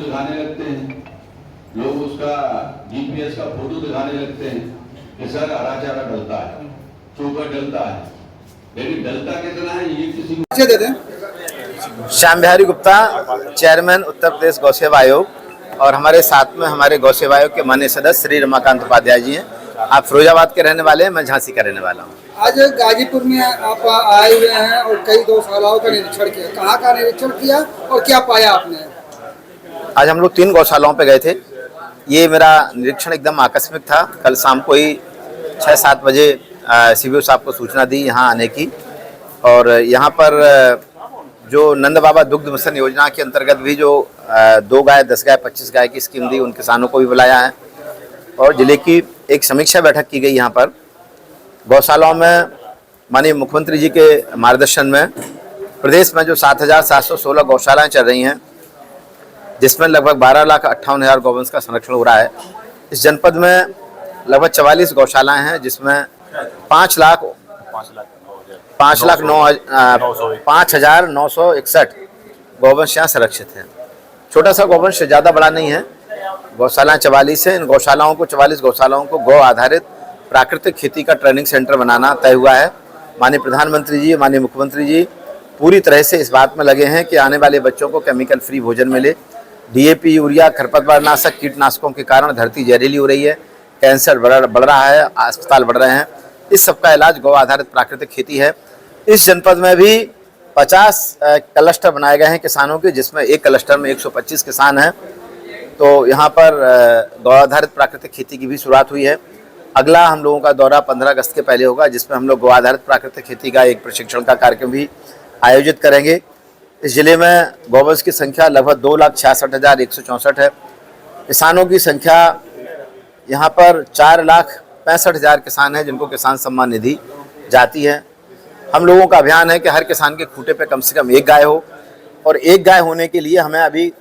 दिखाने लगते हैं, लोग उसका GPS का फोटो दिखाने लगते हैं कि सर हरा चारा डलता है, चोकर डलता है, लेकिन डलता कितना है ये किसी को दे दें। श्याम बिहारी गुप्ता, चेयरमैन उत्तर प्रदेश गौ सेवा आयोग, और हमारे साथ में हमारे गौ सेवा आयोग के माननीय सदस्य श्री रमाकांत उपाध्याय जी हैं। आप फिरोजाबाद के रहने वाले हैं, मैं झांसी का रहने वाला हूँ। आज गाजीपुर में आप आए हुए हैं और कई गौशालाओं का निरीक्षण किया, कहाँ का निरीक्षण किया और क्या पाया आपने? आज हम लोग 3 गौशालाओं पे गए थे। ये मेरा निरीक्षण एकदम आकस्मिक था। कल शाम को ही 6-7 बजे सीबीओ साहब को सूचना दी यहाँ आने की, और यहाँ पर जो नंद बाबा दुग्ध मिशन योजना के अंतर्गत भी जो 2 गाय, 10 गाय, 25 गाय की स्कीम दी, उन किसानों को भी बुलाया है और जिले की एक समीक्षा बैठक की गई। यहाँ पर गौशालाओं में माननीय मुख्यमंत्री जी के मार्गदर्शन में प्रदेश में जो 7,716 गौशालाएं चल रही हैं, जिसमें लगभग 12,58,000 गौवंश का संरक्षण हो रहा है। इस जनपद में लगभग 44 गौशालाएं हैं, जिसमें 5,0961 गौवंश यहाँ संरक्षित हैं। छोटा सा गौवंश, ज़्यादा बड़ा नहीं है। गौशालाएं 44 हैं। इन गौशालाओं को 44 गौशालाओं को गौ आधारित प्राकृतिक खेती का ट्रेनिंग सेंटर बनाना तय हुआ है। माननीय प्रधानमंत्री जी, माननीय मुख्यमंत्री जी पूरी तरह से इस बात में लगे हैं कि आने वाले बच्चों को केमिकल फ्री भोजन मिले। DAP, यूरिया, खरपतवारनाशक, कीटनाशकों के कारण धरती जहरीली हो रही है, कैंसर बढ़ रहा है, अस्पताल बढ़ रहे हैं। इस सब का इलाज गौ आधारित प्राकृतिक खेती है। इस जनपद में भी 50 क्लस्टर बनाए गए हैं किसानों के, जिसमें एक क्लस्टर में 125 किसान हैं। तो यहाँ पर गौ आधारित प्राकृतिक खेती की भी शुरुआत हुई है। अगला हम लोगों का दौरा 15 अगस्त के पहले होगा, जिसमें हम लोग गौ आधारित प्राकृतिक खेती का एक प्रशिक्षण का कार्यक्रम भी आयोजित करेंगे। इस जिले में गौवंश की संख्या लगभग 2,66,164 है। किसानों की संख्या यहाँ पर 4,65,000 किसान हैं, जिनको किसान सम्मान निधि जाती है। हम लोगों का अभियान है कि हर किसान के खूंटे पे कम से कम 1 गाय हो, और 1 गाय होने के लिए हमें अभी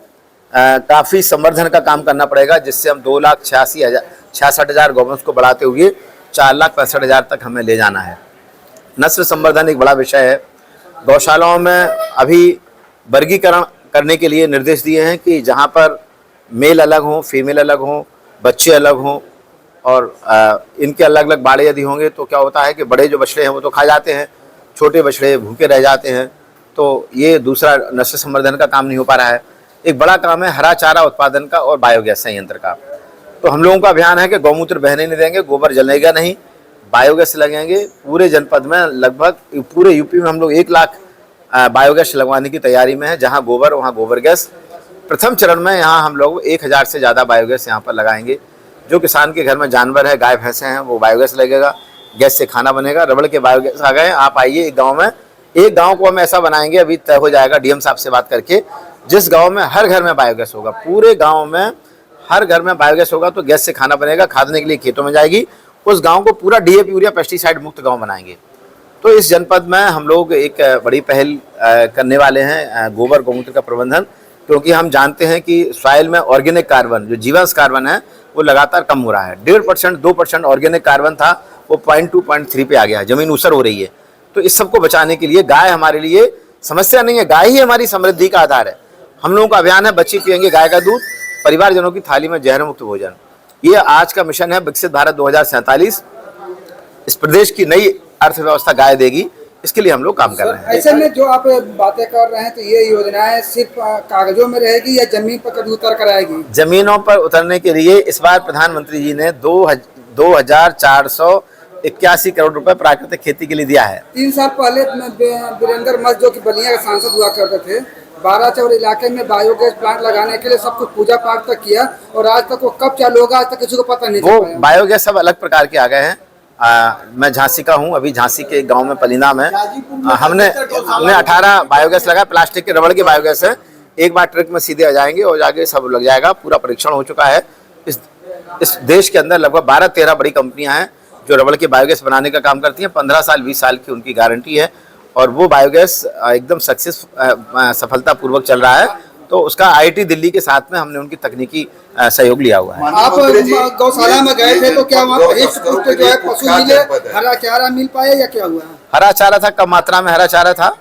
काफ़ी संवर्धन का काम करना पड़ेगा, जिससे हम 2,66,000 गौवंश को बढ़ाते हुए 4,65,000 तक हमें ले जाना है। नस्ल संवर्धन एक बड़ा विषय है। गौशालाओं में अभी वर्गीकरण करने के लिए निर्देश दिए हैं कि जहाँ पर मेल अलग हों, फीमेल अलग हों, बच्चे अलग हों, और इनके अलग अलग बाड़े यदि होंगे तो क्या होता है कि बड़े जो बछड़े हैं वो तो खा जाते हैं, छोटे बछड़े भूखे रह जाते हैं। तो ये दूसरा नस्ल संवर्धन का काम नहीं हो पा रहा है। एक बड़ा काम है हरा चारा उत्पादन का और बायोगैस संयंत्र का। तो हम लोगों का अभियान है कि गौमूत्र बहने नहीं देंगे, गोबर जलेगा नहीं, बायोगैस लगेंगे। पूरे जनपद में लगभग पूरे यूपी में हम लोग 1 लाख बायोगैस लगवाने की तैयारी में है। जहां गोबर वहां गोबर गैस। प्रथम चरण में यहां हम लोग 1000 से ज़्यादा बायोगैस यहां पर लगाएंगे। जो किसान के घर में जानवर है, गाय भैंसे हैं, वो बायोगैस लगेगा, गैस से खाना बनेगा। रबड़ के बायोगैस आ गए, आप आइए एक गाँव में, एक गाँव को हम ऐसा बनाएंगे, अभी तय हो जाएगा DM साहब से बात करके, जिस गाँव में हर घर में बायोगैस होगा, पूरे गाँव में हर घर में बायोगैस होगा, तो गैस से खाना बनेगा, खादने के लिए खेतों में जाएगी। उस गांव को पूरा DAP, यूरिया, पेस्टिसाइड मुक्त गांव बनाएंगे। तो इस जनपद में हम लोग एक बड़ी पहल करने वाले हैं, गोबर गौमूत्र का प्रबंधन, क्योंकि हम जानते हैं कि सॉइल में ऑर्गेनिक कार्बन, जो जीवांश कार्बन है, वो लगातार कम हो रहा है। 1.5%, 2% ऑर्गेनिक कार्बन था, वो 0.2, 0.3 पे आ गया है। जमीन ऊसर हो रही है। तो इस सबको बचाने के लिए गाय हमारे लिए समस्या नहीं है, गाय ही हमारी समृद्धि का आधार है। हम लोगों का अभियान है बच्चे पिएंगे गाय का दूध, परिवारजनों की थाली में जहर मुक्त भोजन। ये आज का मिशन है विकसित भारत 2047। इस प्रदेश की नई अर्थव्यवस्था गाय देगी, इसके लिए हम लोग काम कर रहे हैं। ऐसे में जो आप बातें कर रहे हैं, तो ये योजनाएं सिर्फ कागजों में रहेगी या जमीन पर कभी उतर कर आएगी? जमीनों पर उतरने के लिए इस बार प्रधानमंत्री जी ने 2,481 करोड़ रुपए प्राकृतिक खेती के लिए दिया है। 3 साल पहले वीरेंद्र मस्त, जो कि बलिया के सांसद हुआ करते थे, 12 चौर इलाके में बायोगैस प्लांट लगाने के लिए सब कुछ पूजा पाठ तक किया, और आज तक वो कब चालू होगा आज तक किसी को पता नहीं। वो बायोगैस सब अलग प्रकार के आ गए हैं। मैं झांसी का हूँ, अभी झांसी के गांव में पलीना में हमने 18 बायोगैस लगा। प्लास्टिक के, रबड़ के बायोगैस है। एक बार ट्रक में सीधे आ जाएंगे और आगे सब लग जाएगा। पूरा परीक्षण हो चुका है। इस देश के अंदर लगभग 12-13 बड़ी कंपनियां हैं जो रबड़ के बायोगैस बनाने का काम करती हैं। 15 साल 20 साल की उनकी गारंटी है, और वो बायोगैस एकदम सफलतापूर्वक चल रहा है। तो उसका IIT दिल्ली के साथ में हमने उनकी तकनीकी सहयोग लिया हुआ है। आप गौशाला में गए थे तो क्या वहाँ जो है पशु मिले, हरा चारा मिल पाए या क्या हुआ? हरा चारा था, कम मात्रा में हरा चारा था,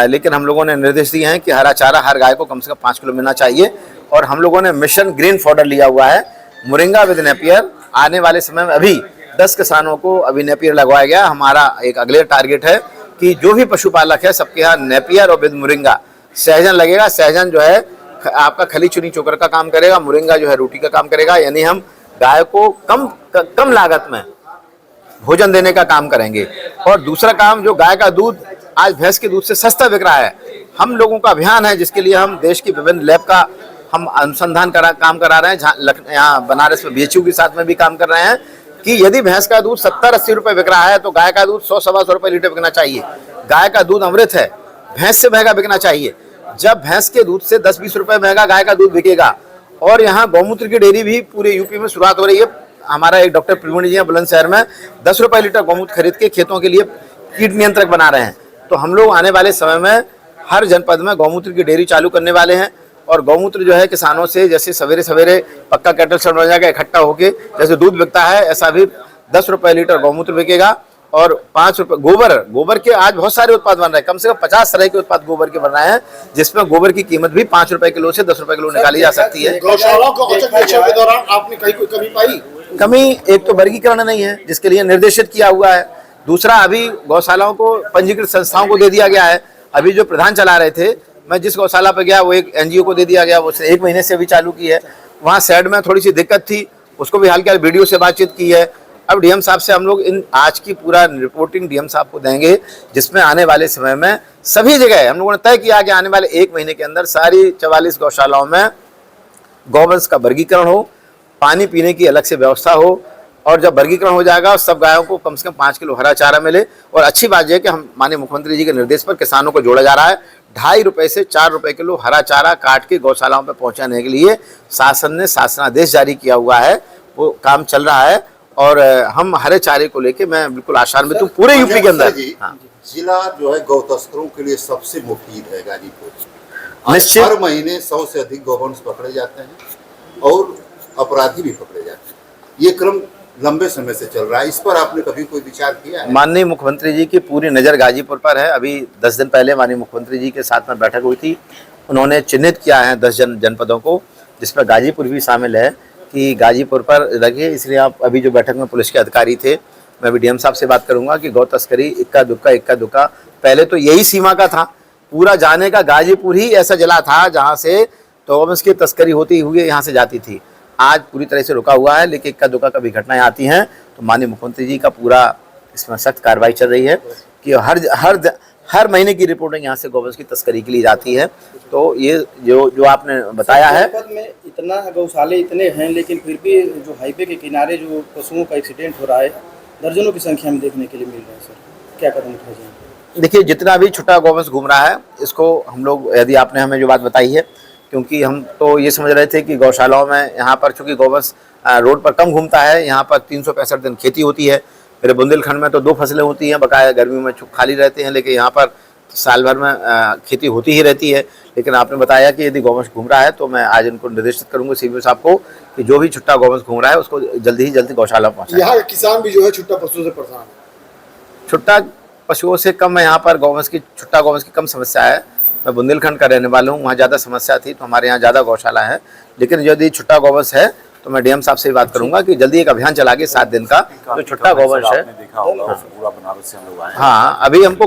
लेकिन हम लोगों ने निर्देश दिए हैं कि हरा चारा हर गाय को कम से कम 5 किलो मिलना चाहिए। और हम लोगों ने मिशन ग्रीन फॉडर लिया हुआ है, मोरिंगा विद नेपियर। आने वाले समय में अभी 10 किसानों को अभी नेपियर लगवाया गया। हमारा एक अगले टारगेट है कि जो भी पशुपालक है सबके यहाँ नेपियर और विद मोरिंगा। सहजन लगेगा, सहजन जो है आपका खली चुनी चोकर का काम करेगा, मोरिंगा जो है रोटी का काम करेगा। यानी हम गाय को कम लागत में भोजन देने का काम करेंगे। और दूसरा काम, जो गाय का दूध आज भैंस के दूध से सस्ता बिक रहा है, हम लोगों का अभियान है जिसके लिए हम देश की विभिन्न लैब का हम अनुसंधान काम करा रहे हैं। यहाँ बनारस में BHU के साथ में भी काम कर रहे हैं कि यदि भैंस का दूध 70-80 रुपए बिक रहा है तो गाय का दूध 100-125 रुपए लीटर बिकना चाहिए। गाय का दूध अमृत है, भैंस से महंगा बिकना चाहिए। जब भैंस के दूध से 10-20 रुपए महंगा गाय का दूध बिकेगा। और यहाँ गौमूत्र की डेयरी भी पूरे यूपी में शुरुआत हो रही है। हमारा एक डॉक्टर प्रवीण जी हैं बुलंदशहर में 10 रुपए लीटर गौमूत्र खरीद के खेतों के लिए कीट नियंत्रक बना रहे हैं। तो हम लोग आने वाले समय में हर जनपद में गौमूत्र की डेयरी चालू करने वाले हैं। और गौमूत्र जो है किसानों से जैसे सवेरे सवेरे पक्का कैटल सेंटर में जाकर इकट्ठा होके जैसे दूध बिकता है, ऐसा भी 10 रुपए लीटर गौमूत्र बिकेगा। और 5 रुपए गोबर के आज बहुत सारे उत्पाद बन रहे हैं, कम से कम 50 तरह के उत्पाद गोबर के बन रहे हैं, जिसमें गोबर की कीमत भी 5 रुपए किलो से 10 रुपए किलो निकाली जा सकती है। गौशालाओं को औचक निरीक्षण के दौरान आपने कहीं कोई कमी पाई? कमी एक तो वर्गीकरण नहीं है जिसके लिए निर्देशित किया हुआ है। दूसरा, अभी गौशालाओं को पंजीकृत संस्थाओं को दे दिया गया है। अभी जो प्रधान चला रहे थे, मैं जिस गौशाला पर गया वो एक NGO को दे दिया गया, वो 1 महीने से अभी चालू की है। वहाँ शेड में थोड़ी सी दिक्कत थी, उसको भी हाल के BDO से बातचीत की है। अब DM साहब से हम लोग इन आज की पूरा रिपोर्टिंग DM साहब को देंगे, जिसमें आने वाले समय में सभी जगह हम लोगों ने तय किया कि आने वाले 1 महीने के अंदर सारी 44 गौशालाओं में गौवंश का वर्गीकरण हो, पानी पीने की अलग से व्यवस्था हो। और जब वर्गीकरण हो जाएगा और सब गायों को कम से कम 5 किलो हरा चारा मिले। और अच्छी बात यह है कि हम माननीय मुख्यमंत्री जी के निर्देश पर किसानों को जोड़ा जा रहा है। 2.5 रुपए से 4 रुपए किलो हरा चारा काट के गौशालाओं पर पहुंचाने के लिए शासन ने शासनादेश जारी किया हुआ है, वो काम चल रहा है। और हम हरे चारे को लेके मैं बिल्कुल आशान्वित हूँ पूरे यूपी के अंदर। हाँ। जिला जो है गौ तस्करों के लिए सबसे मुफीद है गाजीपुर। निश्चित। हर महीने 100 से अधिक गौवंश पकड़े जाते हैं और अपराधी भी पकड़े जाते हैं। ये क्रम लंबे समय से चल रहा है, इस पर आपने कभी कोई विचार किया है? माननीय मुख्यमंत्री जी की पूरी नज़र गाजीपुर पर है। अभी 10 दिन पहले माननीय मुख्यमंत्री जी के साथ में बैठक हुई थी। उन्होंने चिन्हित किया है 10 जनपदों को, जिसमें गाजीपुर भी शामिल है कि गाजीपुर पर रखिए। इसलिए आप अभी जो बैठक में पुलिस के अधिकारी थे, मैं भी DM साहब से बात करूंगा कि गौ तस्करी इक्का दुक्का पहले तो यही सीमा का था, पूरा जाने का गाजीपुर ही ऐसा जिला था जहाँ से गौवंश की तस्करी होती हुई यहाँ से जाती थी। आज पूरी तरह से रुका हुआ है, लेकिन इक्का दुक्का कभी घटनाएं आती हैं तो माननीय मुख्यमंत्री जी का पूरा इसमें सख्त कार्रवाई चल रही है कि हर महीने की रिपोर्टिंग यहाँ से गौवंश की तस्करी के लिए जाती है। तो ये जो आपने बताया है, में इतना गौशाले इतने हैं, लेकिन फिर भी जो हाईवे के किनारे जो पशुओं का एक्सीडेंट हो रहा है दर्जनों की संख्या में देखने के लिए मिल रहा है। सर क्या कदम उठाए जाए? देखिए, जितना भी छोटा गौवंश घूम रहा है इसको हम लोग, यदि आपने हमें जो बात बताई है, क्योंकि हम तो ये समझ रहे थे कि गौशालाओं में यहाँ पर चूँकि गौवंश रोड पर कम घूमता है, यहाँ पर 365 दिन खेती होती है। मेरे बुंदेलखंड में तो 2 फसलें होती हैं, बकाया गर्मी में खाली रहते हैं, लेकिन यहाँ पर साल भर में खेती होती ही रहती है। लेकिन आपने बताया कि यदि गौवंश घूम रहा है तो मैं आज इनको निर्देशित करूंगा CBO साहब को कि जो भी छुट्टा गौवंश घूम रहा है उसको जल्दी गौशाला पहुँचाएं। यहाँ किसान भी जो है छुट्टा पशुओं से परेशान है। छुट्टा पशुओं से कम यहाँ पर छुट्टा गौवंश की कम समस्या है। मैं बुंदेलखंड का रहने वाला हूँ, वहाँ ज़्यादा समस्या थी, तो हमारे यहाँ ज़्यादा गौशाला है। लेकिन यदि छुट्टा गौवंश है तो मैं DM साहब से बात करूंगा कि जल्दी एक अभियान चला के 7 दिन का जो छुट्टा गौवंश है। देखा होगा पूरा बनारस से हम लोग आए हैं। हाँ, अभी हमको